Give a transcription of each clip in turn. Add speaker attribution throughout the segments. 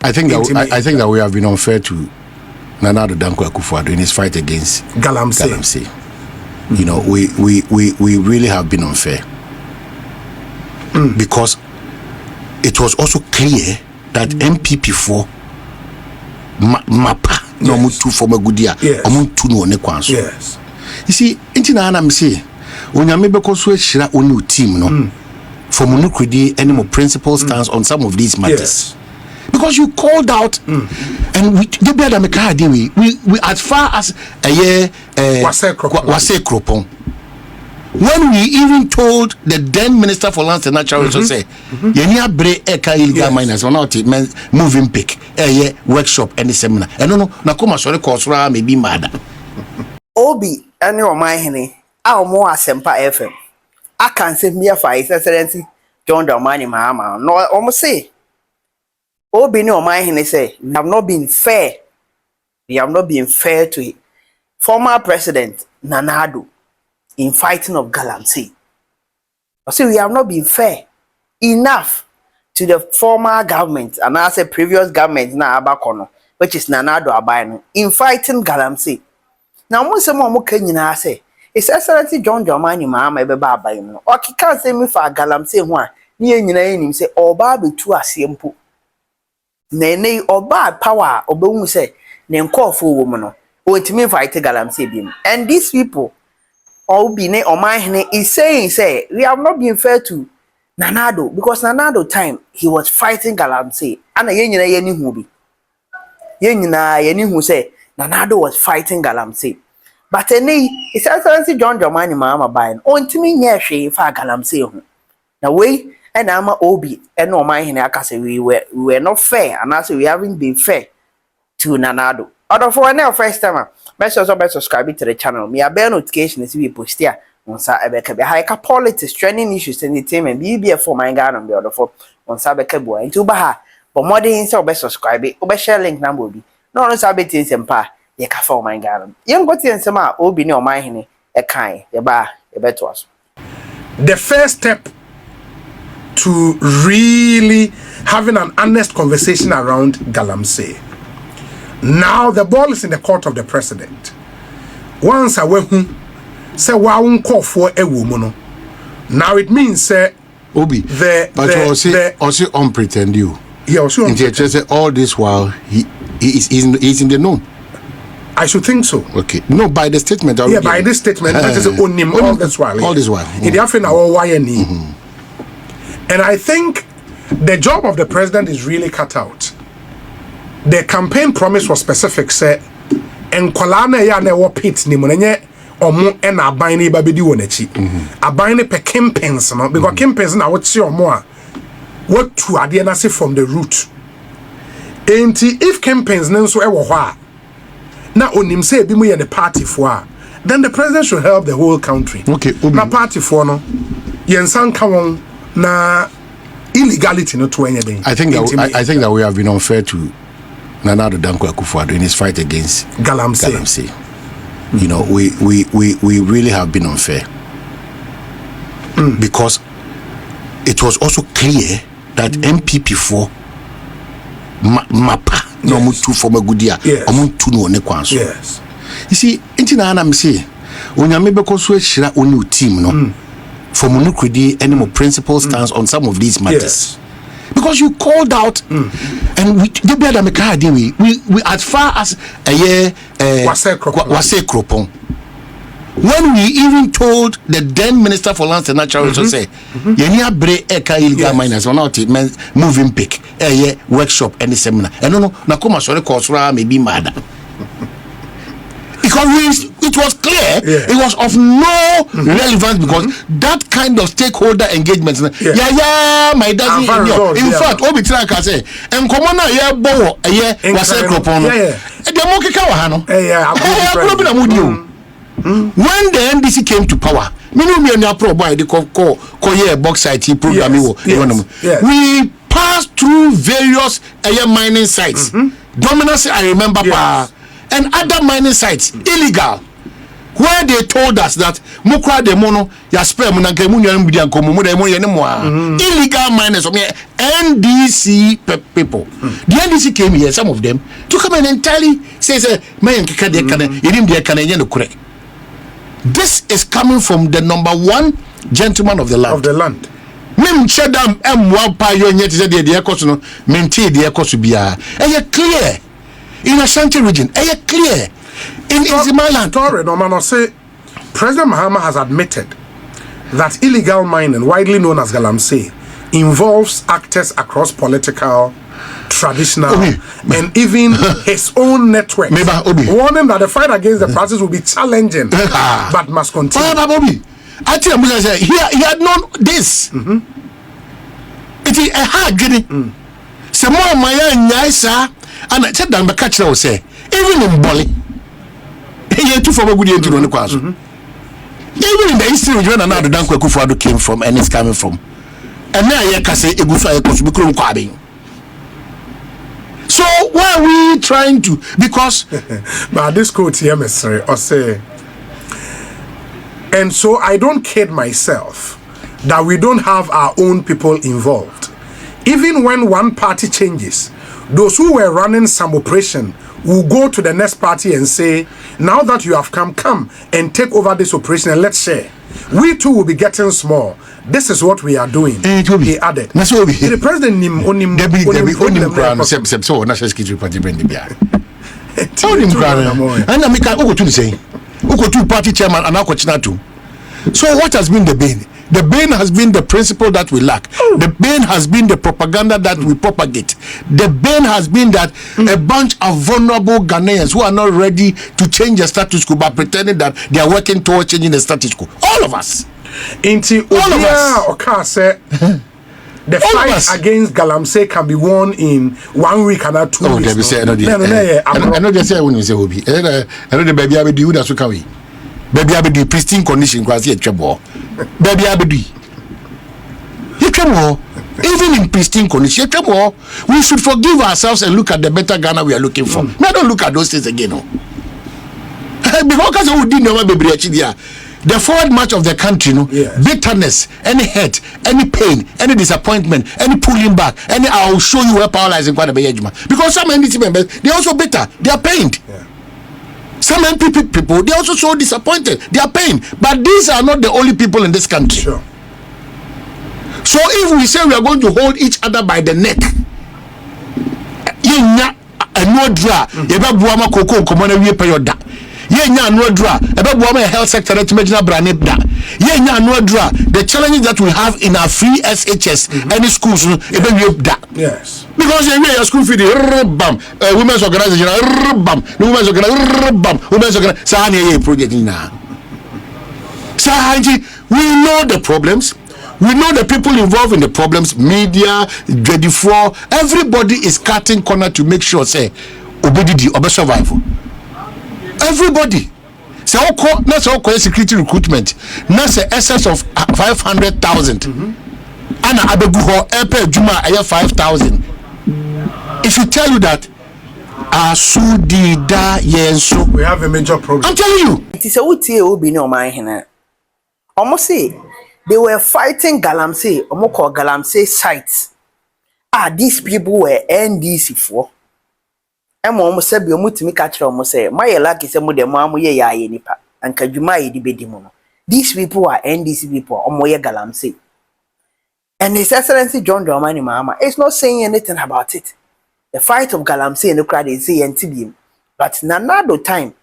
Speaker 1: I think that we have been unfair to Nana Addo in his fight against galamsey. You know, we really have been unfair because it was also clear that MPP4 mapa no mutu for magudia omuntu no ne kwanso.
Speaker 2: Yes.
Speaker 1: You see, intina na me say onyame bekoso ehira onu team no for monokredi any more principal stance on some of these matters. Yes. Because you called out and we as far as a year wase kropon. When we even told the then Minister for Lands and Natural Resources, Yenia Bre Eka illegal miners or not moving pick, workshop, any seminar. And no, Nakoma sorry, Kosra may be mad.
Speaker 3: Obi, and your Omanhene of Asempa FM. I can't say me a His Excellency John Dramani Mahama. No, almost say. Obi no Omanhene say, we have not been fair. We have not been fair to former President Nana Addo in fighting of galamsey. I say we have not been fair enough to the former government and I say previous government na abakono, which is Nana Addo abayno in fighting galamsey. Now mo say mo kanyina say His Excellency John Dramani Mahama ebeba abayno. O kika say me fa galamsey ho a ne nyina enim say oba betu asiempo. Nene oba power obehu say ne nkofo wo mu no. O ntimi fight galamsey bi. And these people Obi ne Omanhene is saying, say, we have not been fair to Nana Addo because Nana Addo time he was fighting galamsey. And yeni hubi. Yeni who say Nana Addo was fighting galamsey. But His Excellency John Dramani Mahama buying on to me near she for galamsey. Now we and Ama Obi and Omanhene akase we were not fair and also we haven't been fair to Nana Addo. Other for now first time. Best subscribe to the channel. Me a bell notification is we post here. On Sabeka high politics, trending issues, entertainment, BBF for my garden on the other for on Sabeka boy. Into Baha, but more than so best subscribe it. Over share link number be. No on Sabbath and pa. Ye ka for my garden. Young got in some Obi no Omanhene a kind. Ye ba ye bet was.
Speaker 2: The first step to really having an honest conversation around galamsey. Now the ball is in the court of the president. Once I went say wa call for a woman. Now it means say
Speaker 1: Obi also unpretend you.
Speaker 2: Yeah, also
Speaker 1: say all this while he's in the known.
Speaker 2: I should think so.
Speaker 1: Okay. No, by the statement already.
Speaker 2: Yeah, by this statement that is on him all this while.
Speaker 1: All this while.
Speaker 2: In the afternoon our YNE. And I think the job of the president is really cut out. The campaign promise was specific, say, and Kolana ya ne wo pit ni monenye omo e na aban ni ba bedi wonachi. Aban ni pe campaigns no because campaigns na what see omo a what to ade na say from the root. Enti if campaigns na so e wo ho a na onim say bi mu ye the party for a then the president should help the whole country.
Speaker 1: Okay,
Speaker 2: na party for no yensan ka won na illegality no to anything.
Speaker 1: I think that we have been unfair to Nana Addo in his fight against galamsey. You know, we really have been unfair because it was also clear that MPP4 mapa no mutu for magudia omuntu no ne kwanso.
Speaker 2: Yes.
Speaker 1: You see, intina na me say onyame bekoso ehira onu team no for monokredi any more principal stance on some of these matters.
Speaker 2: Yes.
Speaker 1: Because you called out and we as far as a year wase kropon. When we even told the then Minister for Lands and Natural Resources, Yenia Bre Eka illegal miners or not moving pick, workshop, any seminar. And no, Nakoma sorry, Kosra may be mad. Because it was clear, it was of no relevance because that kind of stakeholder engagement. My daddy. In fact, Obi Tran can say, and Komona ya bowo was a cropono. When the NDC came to power, we passed through various mining sites. Dominance, I remember, and other mining sites illegal. where they told us that mukra de mono ya spare mu nanka mu nyan bidia nkomo mu de mo ye ne mo illegal miners of NDC people. The NDC came here, some of them, to come and entirely say man keka de kana irim de kana yen kure. This is coming from the number one gentleman of the land. Mem chedam M1 pa yo nyeti say de ekoso no maintain de ekoso bia. Clear. In Ashanti region, clear. In Zimaland.
Speaker 2: Story, no man, say President Mahama has admitted that illegal mining, widely known as galamsey, involves actors across political, traditional, and even his own network. Warning that the fight against the practice will be challenging, but must continue.
Speaker 1: I tell you, he had known this. It is a hard journey. Some more my nyasa, and I said that catch will say, even in Bali. Even in the history where Nana Addo came from and is coming from. And now you can say so why are we trying to, because
Speaker 2: but this quote here Mr. or say, and so I don't kid myself that we don't have our own people involved. Even when one party changes, those who were running some operation will go to the next party and say, now that you have come and take over this operation and let's share. We too will be getting small. This is what we are doing. He added. The president
Speaker 1: national security party party chairman and so what has been the bane? The bane has been the principle that we lack. The bane has been the propaganda that we propagate. The bane has been that a bunch of vulnerable Ghanaians who are not ready to change the status quo by pretending that they are working towards changing the status quo. All of us.
Speaker 2: All of us. The fight against galamsey can be won in 1 week and not 2 weeks.
Speaker 1: I know they say when you say Obi. I know the baby I do that's what we. Baby I be pristine condition because he trouble. Baby I be. He trouble. Even in pristine condition, trouble. We should forgive ourselves and look at the better Ghana we are looking for. Now don't look at those things again. Because we didn't know baby the forward march of the country, bitterness, any hurt, any pain, any disappointment, any pulling back, any I will show you where power lies in Kwadabeyejuma. Because some NDC members, they are also bitter, they are pained. Some NPP people, they are also so disappointed, they are pained. But these are not the only people in this country.
Speaker 2: Sure.
Speaker 1: So if we say we are going to hold each other by the neck, health sector the challenges that we have in our free SHS any schools
Speaker 2: yes,
Speaker 1: because your school fee women's organization women's organization project now. So we know the problems. We know the people involved in the problems, media, J4, everybody is cutting corner to make sure say obedidi obe survival. Everybody. So not so security recruitment. Not say excess of 500,000. Ana abeguho epe juma aya 5,000. If you tell you that asudida yenso,
Speaker 2: we have a major problem.
Speaker 1: I'm telling you.
Speaker 3: It is a utie obi ni Omanhene. Almost say they were fighting galamsey, omoko galamsey sites. These people were NDC for. Almost said, "You must catch almost say, my lucky some of them are ya nipa, and Kajuma di bedimono. These people are NDC people, or Moya galamsey. And His Excellency John Dramani Mahama is not saying anything about it. The fight of galamsey and the crowd is saying TBM. But Nana Addo time,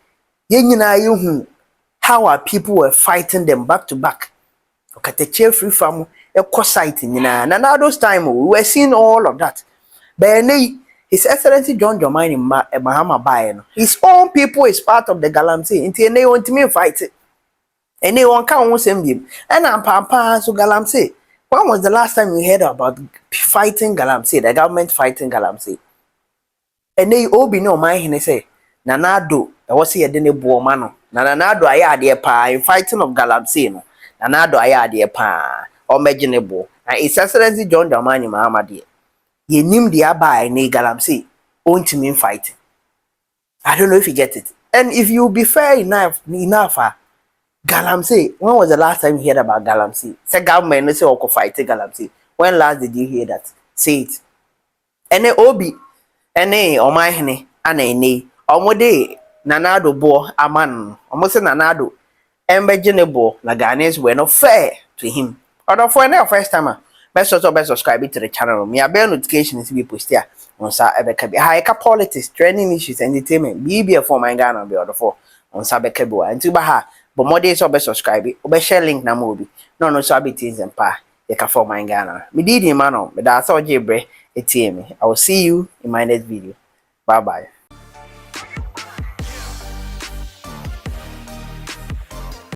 Speaker 3: how our people were fighting them back to back. Okay, free farm, a sighting, Nana Addo's time, we were seeing all of that. But His Excellency John Dramani Mahama Bayen, his own people is part of the galamsey. Until they want me fight it. And they won't come send him. And I'm Papa so galamsey. When was the last time you heard about fighting galamsey, the government fighting galamsey? And they all be no mind, and they say, Nana Addo, I was here, then a boomano. Nana Addo, I had a pa in fighting of galamsey. Nana Addo, I had a pa, or imaginable. And His Excellency John Dramani Mahama dear. Ye nim the abai ne galamsey, won't mean fighting. I don't know if you get it. And if you be fair enough, Galamsey. When was the last time you heard about galamsey? Say government no say oko fight galamsey. When last did you hear that? Say it. Ene obi, ene Omanhene, ane omode Nana Addo bo aman. Omo say Nana Addo embeje bo na Ghanaians were not fair to him. Or for any first time, best subscribe to the channel. Me a bell notifications be post here on sa ebeka bi. Ha politics, trending issues, entertainment. Be for my Ghana be order for on sa beka bo. Until ba ha, but more days subscribe. Obe share link na mo bi. No so be things and pa. You can for my Ghana. Me did him man, but that's all jebre. I will see you in my next video. Bye bye.